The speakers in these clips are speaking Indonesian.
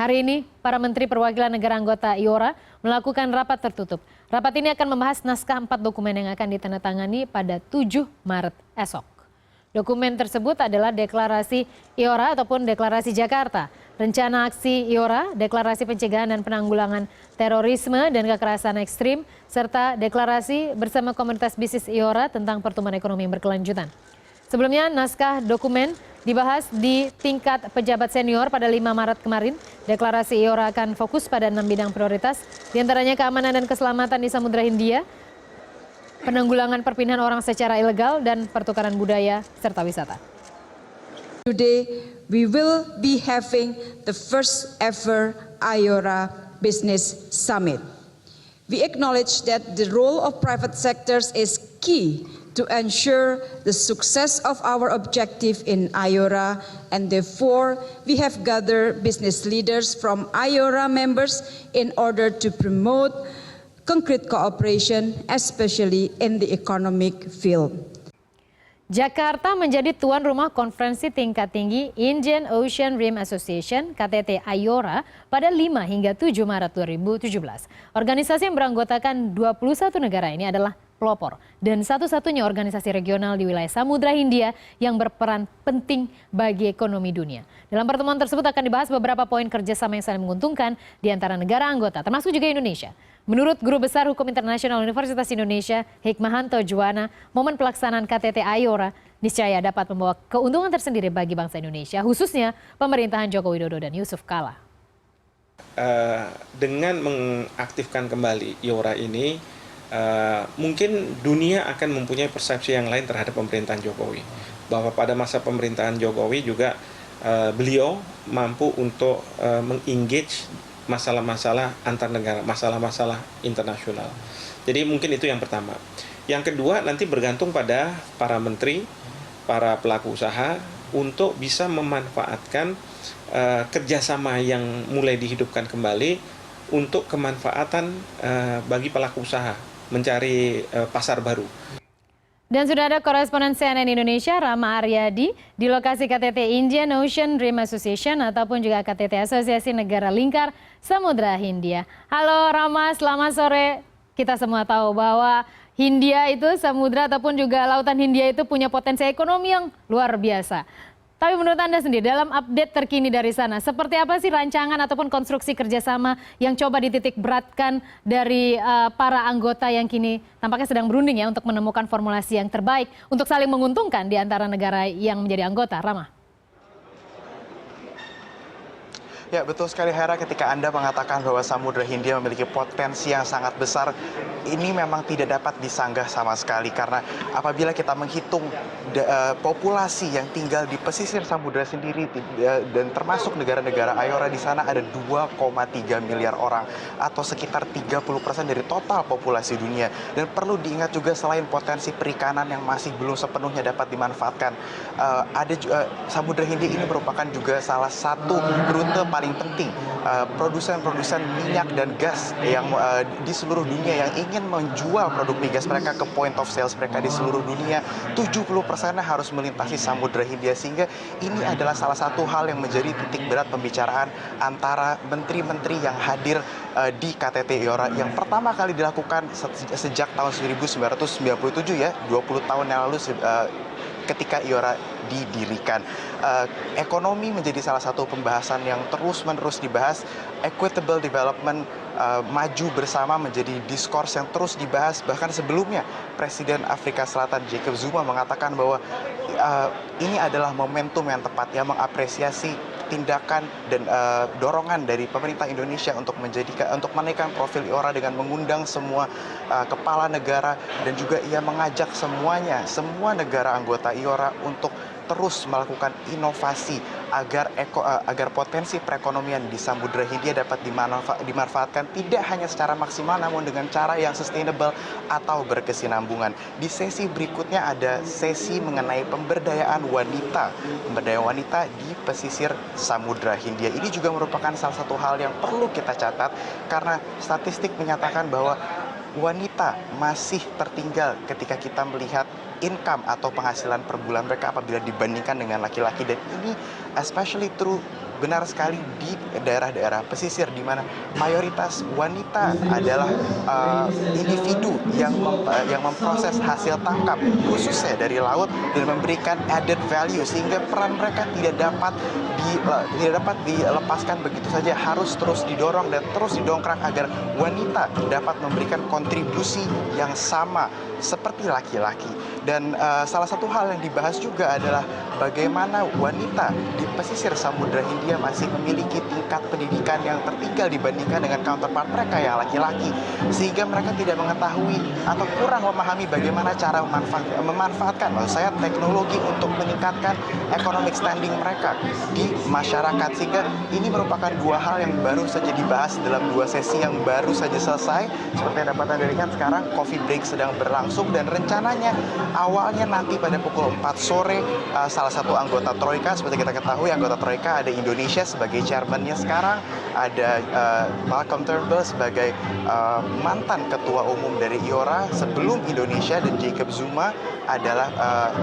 Hari ini, para Menteri Perwakilan Negara anggota IORA melakukan rapat tertutup. Rapat ini akan membahas naskah 4 dokumen yang akan ditandatangani pada 7 Maret esok. Dokumen tersebut adalah Deklarasi IORA ataupun Deklarasi Jakarta, Rencana Aksi IORA, Deklarasi Pencegahan dan Penanggulangan Terorisme dan Kekerasan Ekstrim, serta Deklarasi bersama Komunitas Bisnis IORA tentang Pertumbuhan Ekonomi yang Berkelanjutan. Sebelumnya, naskah dokumen dibahas di tingkat pejabat senior pada 5 Maret kemarin. Deklarasi IORA akan fokus pada 6 bidang prioritas, diantaranya keamanan dan keselamatan di Samudra Hindia, penanggulangan perpindahan orang secara ilegal, dan pertukaran budaya serta wisata. Today, we will be having the first ever IORA Business Summit. We acknowledge that the role of private sectors is key to ensure the success of our objective in IORA, and therefore we have gathered business leaders from IORA members in order to promote concrete cooperation, especially in the economic field. Jakarta menjadi tuan rumah konferensi tingkat tinggi Indian Ocean Rim Association (KTT IORA) pada 5 hingga 7 Maret 2017. Organisasi yang beranggotakan 21 negara ini adalah pelopor dan satu-satunya organisasi regional di wilayah Samudra Hindia yang berperan penting bagi ekonomi dunia. Dalam pertemuan tersebut akan dibahas beberapa poin kerjasama yang saling menguntungkan di antara negara anggota, termasuk juga Indonesia. Menurut Guru Besar Hukum Internasional Universitas Indonesia, Hikmahanto Juwana, momen pelaksanaan KTT IORA niscaya dapat membawa keuntungan tersendiri bagi bangsa Indonesia, khususnya pemerintahan Joko Widodo dan Yusuf Kala. Dengan mengaktifkan kembali IORA ini, mungkin dunia akan mempunyai persepsi yang lain terhadap pemerintahan Jokowi. Bahwa pada masa pemerintahan Jokowi juga beliau mampu untuk mengengage masalah-masalah antar negara, masalah-masalah internasional. Jadi mungkin itu yang pertama. Yang kedua nanti bergantung pada para menteri, para pelaku usaha untuk bisa memanfaatkan kerjasama yang mulai dihidupkan kembali untuk kemanfaatan bagi pelaku usaha mencari pasar baru. Dan sudah ada koresponden CNN Indonesia, Rama Aryadi, di lokasi KTT Indian Ocean Rim Association ataupun juga KTT Asosiasi Negara Lingkar Samudra Hindia. Halo Rama, selamat sore. Kita semua tahu bahwa Hindia itu, samudra ataupun juga lautan Hindia itu punya potensi ekonomi yang luar biasa. Tapi menurut Anda sendiri, dalam update terkini dari sana, seperti apa sih rancangan ataupun konstruksi kerjasama yang coba dititik beratkan dari para anggota yang kini tampaknya sedang berunding ya untuk menemukan formulasi yang terbaik untuk saling menguntungkan di antara negara yang menjadi anggota, Rama? Ya, betul sekali Hera, ketika Anda mengatakan bahwa Samudra Hindia memiliki potensi yang sangat besar, ini memang tidak dapat disanggah sama sekali karena apabila kita menghitung populasi yang tinggal di pesisir samudra sendiri dan termasuk negara-negara IORA, di sana ada 2,3 miliar orang atau sekitar 30% dari total populasi dunia. Dan perlu diingat juga selain potensi perikanan yang masih belum sepenuhnya dapat dimanfaatkan, Samudra Hindia ini merupakan juga salah satu rute paling penting produsen-produsen minyak dan gas yang di seluruh dunia yang ingin menjual produk migas mereka ke point of sales mereka di seluruh dunia, 70%-nya harus melintasi Samudra Hindia, sehingga ini adalah salah satu hal yang menjadi titik berat pembicaraan antara menteri-menteri yang hadir di KTT IORA yang pertama kali dilakukan sejak tahun 1997 ya, 20 tahun yang lalu ketika IORA didirikan. Ekonomi menjadi salah satu pembahasan yang terus-menerus dibahas. Equitable development, maju bersama menjadi diskurs yang terus dibahas. Bahkan sebelumnya Presiden Afrika Selatan Jacob Zuma mengatakan bahwa ini adalah momentum yang tepat yang mengapresiasi tindakan dan dorongan dari pemerintah Indonesia untuk menaikkan profil IORA dengan mengundang semua kepala negara, dan juga ia mengajak semua negara anggota IORA untuk terus melakukan inovasi agar potensi perekonomian di Samudra Hindia dapat dimanfaatkan tidak hanya secara maksimal namun dengan cara yang sustainable atau berkesinambungan. Di sesi berikutnya ada sesi mengenai pemberdayaan wanita di pesisir Samudra Hindia. Ini juga merupakan salah satu hal yang perlu kita catat karena statistik menyatakan bahwa wanita masih tertinggal ketika kita melihat income atau penghasilan per bulan mereka apabila dibandingkan dengan laki-laki, dan ini especially true benar sekali di daerah-daerah pesisir di mana mayoritas wanita adalah individu yang memproses hasil tangkap khususnya dari laut dan memberikan added value, sehingga peran mereka tidak dapat dilepaskan begitu saja, harus terus didorong dan terus didongkrak agar wanita dapat memberikan kontribusi yang sama seperti laki-laki. Dan salah satu hal yang dibahas juga adalah bagaimana wanita di pesisir Samudra Hindia masih memiliki tingkat pendidikan yang tertinggal dibandingkan dengan counterpart mereka yang laki-laki, sehingga mereka tidak mengetahui atau kurang memahami bagaimana cara memanfaatkan teknologi untuk meningkatkan economic standing mereka di masyarakat. Sehingga ini merupakan dua hal yang baru saja dibahas dalam dua sesi yang baru saja selesai. Seperti yang dapat Anda lihat sekarang, coffee break sedang berlangsung dan rencananya awalnya nanti pada pukul 4 sore salah satu anggota Troika, seperti kita ketahui anggota Troika ada Indonesia sebagai chairman-nya sekarang, ada Malcolm Turnbull sebagai mantan ketua umum dari IORA sebelum Indonesia, dan Jacob Zuma adalah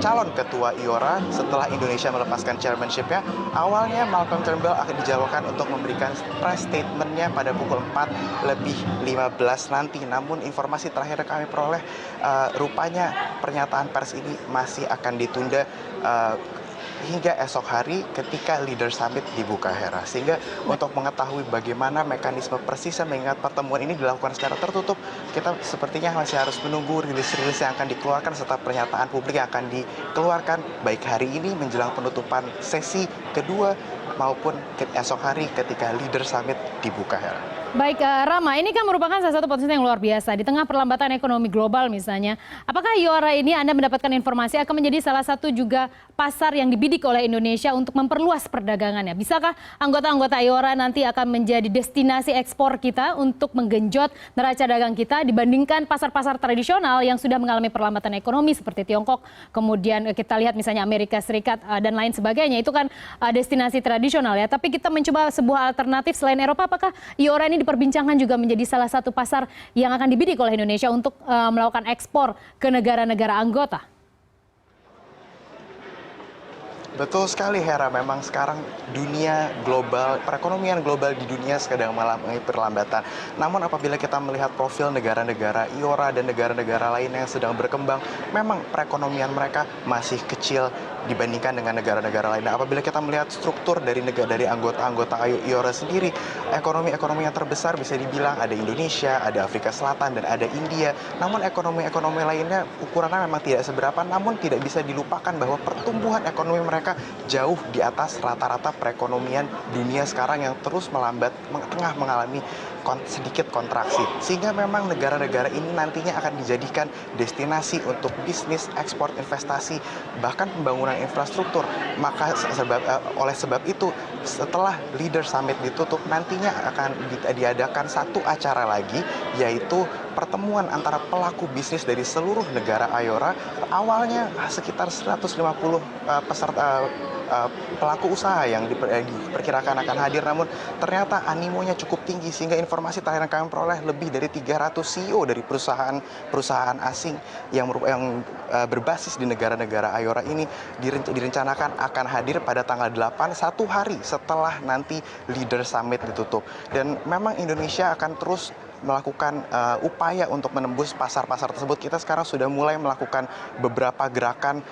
calon ketua IORA setelah Indonesia melepaskan chairmanship-nya. Awalnya Malcolm Turnbull akan dijadwalkan untuk memberikan press statement-nya pada pukul 4:15 nanti. Namun informasi terakhir yang kami peroleh rupanya pernyataan pers ini masih akan ditunda hingga esok hari ketika Leader Summit dibuka, Hera. Sehingga untuk mengetahui bagaimana mekanisme persisnya mengingat pertemuan ini dilakukan secara tertutup, kita sepertinya masih harus menunggu rilis-rilis yang akan dikeluarkan serta pernyataan publik yang akan dikeluarkan baik hari ini menjelang penutupan sesi kedua maupun esok hari ketika Leader Summit dibuka, Hera. Baik, Rama, ini kan merupakan salah satu potensi yang luar biasa. Di tengah perlambatan ekonomi global misalnya, apakah IORA ini Anda mendapatkan informasi akan menjadi salah satu juga pasar yang dibidik oleh Indonesia untuk memperluas perdagangannya? Bisakah anggota-anggota IORA nanti akan menjadi destinasi ekspor kita untuk menggenjot neraca dagang kita dibandingkan pasar-pasar tradisional yang sudah mengalami perlambatan ekonomi seperti Tiongkok, kemudian kita lihat misalnya Amerika Serikat dan lain sebagainya, itu kan destinasi tradisional ya. Tapi kita mencoba sebuah alternatif selain Eropa, apakah IORA ini diperbincangkan juga menjadi salah satu pasar yang akan dibidik oleh Indonesia untuk melakukan ekspor ke negara-negara anggota? Betul sekali, Hera. Memang sekarang dunia global, perekonomian global di dunia sedang mengalami perlambatan. Namun apabila kita melihat profil negara-negara IORA dan negara-negara lain yang sedang berkembang, memang perekonomian mereka masih kecil dibandingkan dengan negara-negara lain. Nah, apabila kita melihat struktur dari anggota-anggota IORA sendiri, ekonomi yang terbesar bisa dibilang ada Indonesia, ada Afrika Selatan, dan ada India. Namun ekonomi-ekonomi lainnya ukurannya memang tidak seberapa, namun tidak bisa dilupakan bahwa pertumbuhan ekonomi mereka jauh di atas rata-rata perekonomian dunia sekarang yang terus melambat, tengah mengalami sedikit kontraksi. Sehingga memang negara-negara ini nantinya akan dijadikan destinasi untuk bisnis, ekspor, investasi, bahkan pembangunan infrastruktur. Maka oleh sebab itu, setelah Leader Summit ditutup, nantinya akan diadakan satu acara lagi, yaitu pertemuan antara pelaku bisnis dari seluruh negara IORA. Awalnya sekitar 150 peserta pelaku usaha yang diperkirakan akan hadir, namun ternyata animonya cukup tinggi sehingga informasi terakhir yang kami peroleh lebih dari 300 CEO dari perusahaan asing yang berbasis di negara-negara IORA ini direncanakan akan hadir pada tanggal 8, satu hari setelah nanti Leader Summit ditutup. Dan memang Indonesia akan terus melakukan upaya untuk menembus pasar-pasar tersebut. Kita sekarang sudah mulai melakukan beberapa gerakan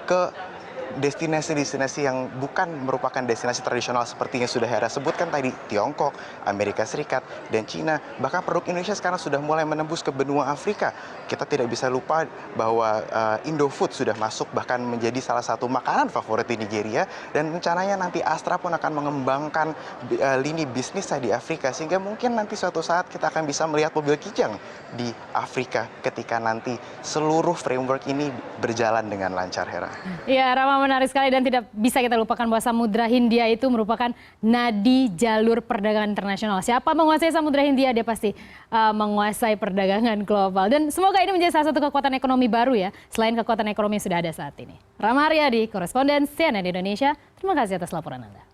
ke destinasi-destinasi yang bukan merupakan destinasi tradisional seperti yang sudah Hera sebutkan tadi, Tiongkok, Amerika Serikat, dan Cina. Bahkan produk Indonesia sekarang sudah mulai menembus ke benua Afrika. Kita tidak bisa lupa bahwa Indofood sudah masuk bahkan menjadi salah satu makanan favorit di Nigeria, dan rencananya nanti Astra pun akan mengembangkan lini bisnisnya di Afrika, sehingga mungkin nanti suatu saat kita akan bisa melihat mobil Kijang di Afrika ketika nanti seluruh framework ini berjalan dengan lancar, Hera. Ya, Rama, menarik sekali dan tidak bisa kita lupakan bahwa Samudra Hindia itu merupakan nadi jalur perdagangan internasional. Siapa menguasai Samudra Hindia, dia pasti menguasai perdagangan global. Dan semoga ini menjadi salah satu kekuatan ekonomi baru ya, selain kekuatan ekonomi yang sudah ada saat ini. Rama Aryadi, koresponden CNN Indonesia, terima kasih atas laporan Anda.